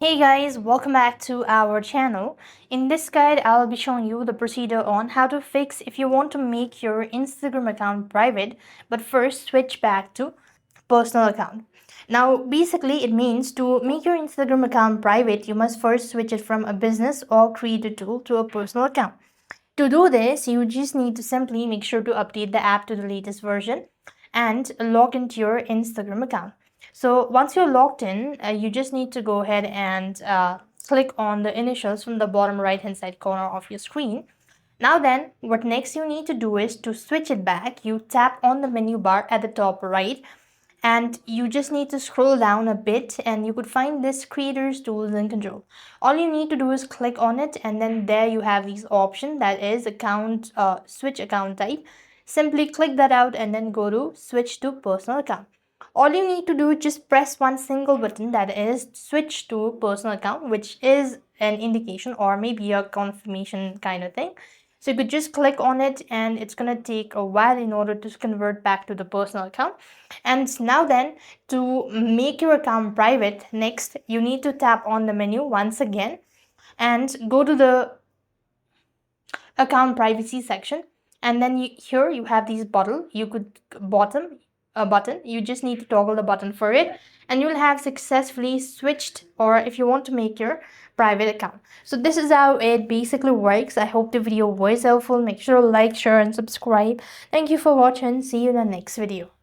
Hey guys, welcome back to our channel. In this guide, I'll be showing you the procedure on how to fix if you want to make your Instagram account private, but first switch back to personal account. Now, basically, it means to make your Instagram account private, you must first switch it from a business or creator tool to a personal account. To do this, you just need to simply make sure to update the app to the latest version and log into your Instagram account. So once you're logged in, you just need to go ahead and click on the initials from the bottom right hand side corner of your screen. Now then, what next you need to do is to switch it back. You tap on the menu bar at the top right and you just need to scroll down a bit and you could find this creators tools and control. All you need to do is click on it and then there you have these option that is account switch account type. Simply click that out and then go to switch to personal account. All you need to do is just press one single button, that is switch to personal account, which is an indication or maybe a confirmation kind of thing. So you could just click on it and it's going to take a while in order to convert back to the personal account. And now then, to make your account private, next you need to tap on the menu once again and go to the account privacy section. And then here you have these bottom a button. You just need to toggle the button for it and you'll have successfully switched, or if you want to make your private account. So this is how it basically works. I hope the video was helpful. Make sure to like, share and subscribe. Thank you for watching. See you in the next video.